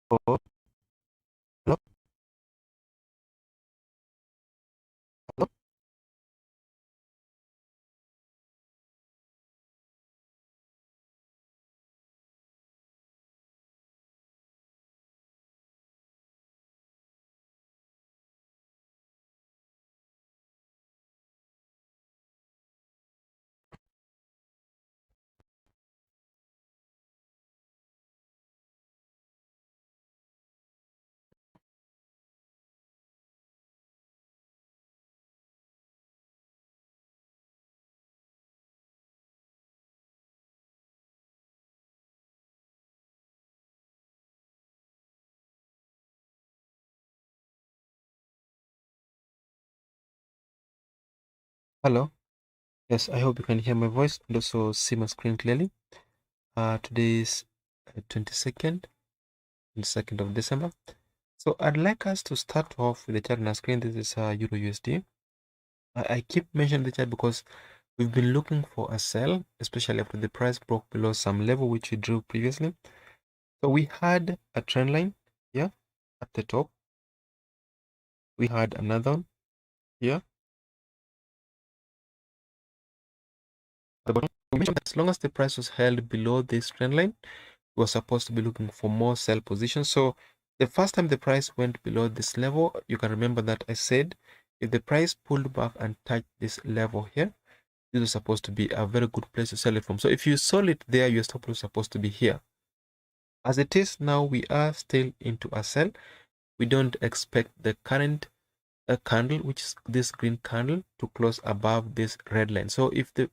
Hello? Hello? Hello? Hello? Yes, I hope you can hear my voice and also see my screen clearly. Today is 22nd of December. So I'd like us to start off with the chart on our screen. This is EURUSD. I keep mentioning the chart because we've been looking for a sell, especially after the price broke below some level which we drew previously. So we had a trend line here at the top. We had another one here. But we mentioned that as long as the price was held below this trend line, we were supposed to be looking for more sell positions. So the first time the price went below this level, you can remember that I said if the price pulled back and touched this level here, this is supposed to be a very good place to sell it from. So if you sold it there, your stop loss is supposed to be here. As it is now, we are still into a sell. We don't expect the current candle, which is this green candle, to close above this red line. So if the,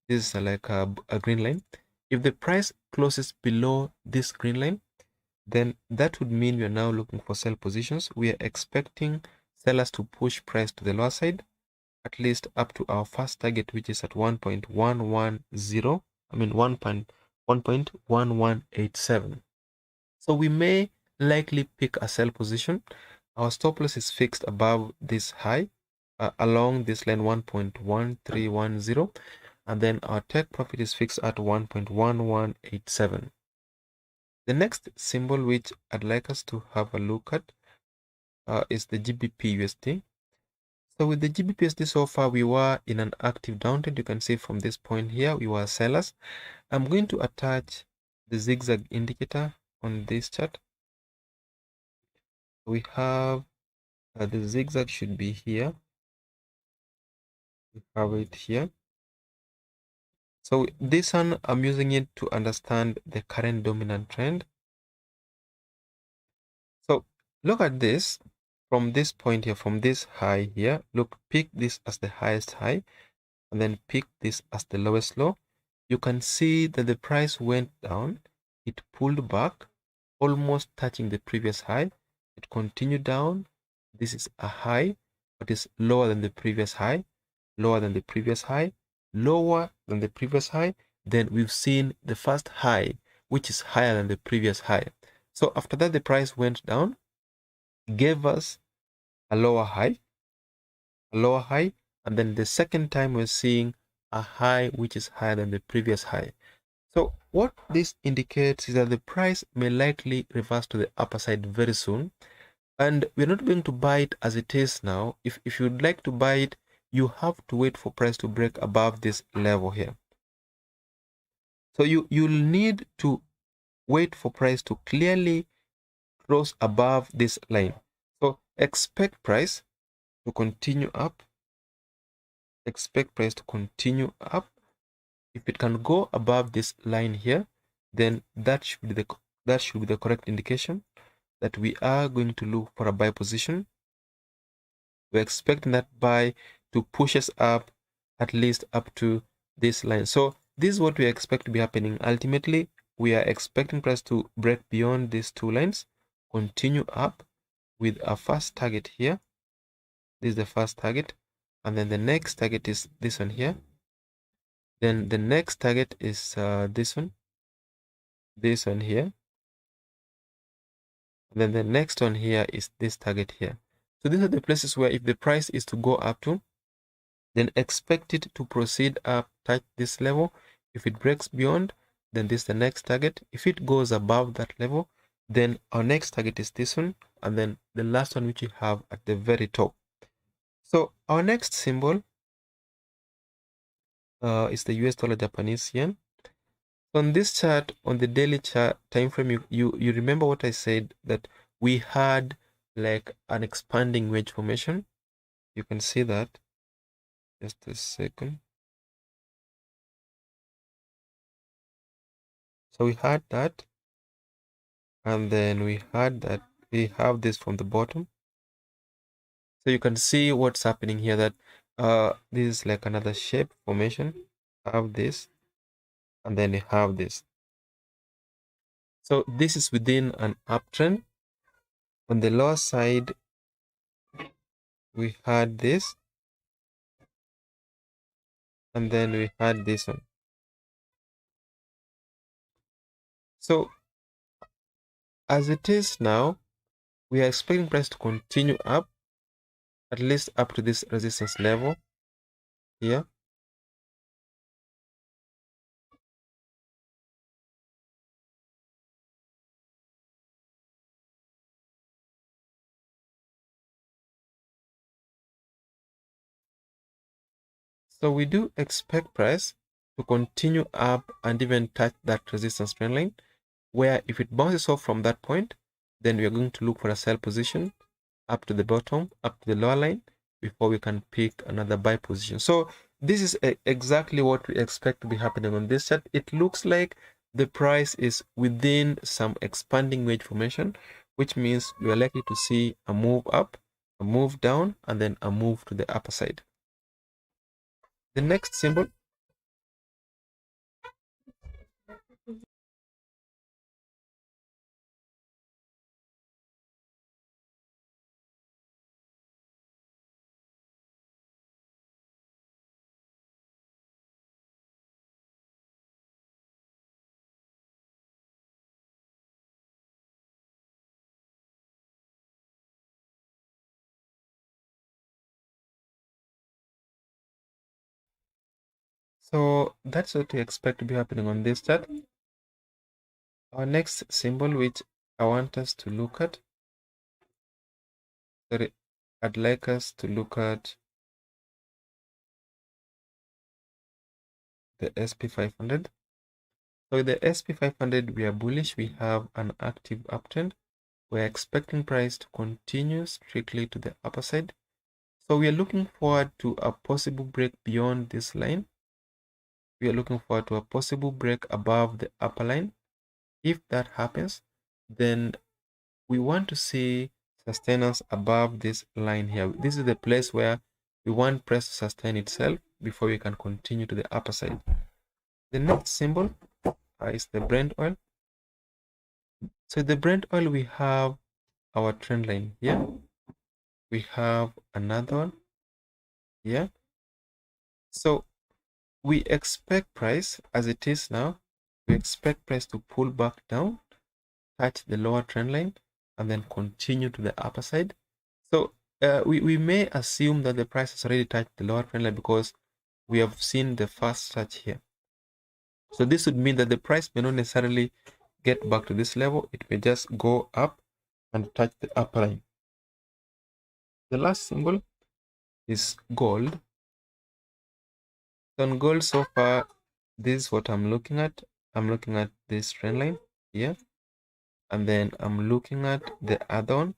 this is like a green line. If the price closes below this green line, then that would mean we are now looking for sell positions. We are expecting sellers to push price to the lower side, at least up to our first target, which is at 1.110, 1.1187. So we may likely pick a sell position. Our stop loss is fixed above this high along this line 1.1310, and then our take profit is fixed at 1.1187. The next symbol which I'd like us to have a look at is the GBPUSD. So with the GBPUSD so far, we were in an active downtrend. You can see from this point here, we were sellers. I'm going to attach the zigzag indicator on this chart. We have the zigzag should be here. We have it here. So this one, I'm using it to understand the current dominant trend. So look at this from this point here, from this high here. Look, pick this as the highest high and then pick this as the lowest low. You can see that the price went down. It pulled back, almost touching the previous high. It continued down. This is a high, but it's lower than the previous high, lower than the previous high, lower than the previous high. Then we've seen the first high, which is higher than the previous high. So after that, the price went down, gave us a lower high, and then the second time we're seeing a high which is higher than the previous high. So what this indicates is that the price may likely reverse to the upper side very soon, and we're not going to buy it as it is now. If you'd like to buy it, you have to wait for price to break above this level here. So you'll need to wait for price to clearly close above this line. So expect price to continue up. Expect price to continue up. If it can go above this line here, then that should be the correct indication that we are going to look for a buy position. We're expecting that buy to push us up at least up to this line. So this is what we expect to be happening. Ultimately, we are expecting price to break beyond these two lines, continue up with a first target here. This is the first target, and then the next target is this one here. Then the next target is this one here. And then the next one here is this target here. So these are the places where if the price is to go up to, then expect it to proceed up, touch this level. If it breaks beyond, then this is the next target. If it goes above that level, Then our next target is this one, and then the last one which we have at the very top. So our next symbol is the US dollar Japanese yen. On this chart, on the daily chart time frame, you remember what I said, that we had like an expanding wedge formation. You can see that. Just a second. So we had that, and then we had that. We have this from the bottom. So you can see what's happening here, that this is like another shape formation. Have this, and then you have this. So this is within an uptrend. On the lower side, we had this, and then we had this one. So as it is now, we are expecting price to continue up, at least up to this resistance level here. So we do expect price to continue up and even touch that resistance trend line, where if it bounces off from that point, then we are going to look for a sell position up to the bottom, up to the lower line, before we can pick another buy position. So this is exactly what we expect to be happening on this chart. It looks like the price is within some expanding wedge formation, which means we are likely to see a move up, a move down, and then a move to the upper side. The next symbol, so that's what we expect to be happening on this chart. Our next symbol, which I want us to look at, sorry, I'd like us to look at the SP500. So with the SP500, we are bullish. We have an active uptrend. We're expecting price to continue strictly to the upper side. So we are looking forward to a possible break beyond this line. We are looking forward to a possible break above the upper line. If that happens, then we want to see sustenance above this line here. This is the place where we want price to sustain itself before we can continue to the upper side. The next symbol is the Brent oil. So the Brent oil, we have our trend line here. We have another one here. So we expect price, as it is now, we expect price to pull back down, touch the lower trend line, and then continue to the upper side. So we may assume that the price has already touched the lower trend line because we have seen the first touch here. So this would mean that the price may not necessarily get back to this level. It may just go up and touch the upper line. The last symbol is gold. So on gold, so far, this is what I'm looking at. I'm looking at this trend line here, and then I'm looking at the other one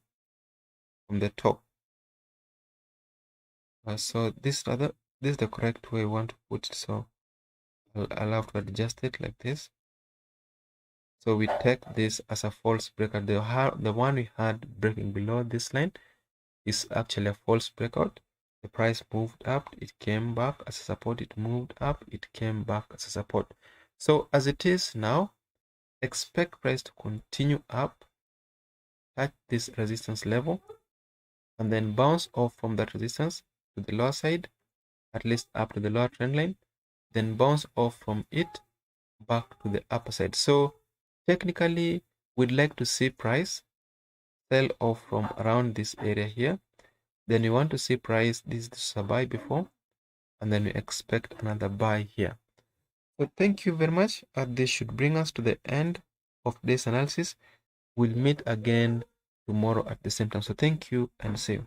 from the top. So this is the correct way I want to put it. So I'll have to adjust it like this. So we take this as a false breakout. The one we had breaking below this line is actually a false breakout. The price moved up, it came back as a support, it moved up, it came back as a support. So as it is now, expect price to continue up at this resistance level and then bounce off from that resistance to the lower side, at least up to the lower trend line, then bounce off from it back to the upper side. So technically, we'd like to see price sell off from around this area here. Then we want to see price, this is a buy before, and then we expect another buy here. So thank you very much. This should bring us to the end of this analysis. We'll meet again tomorrow at the same time. So thank you and see you.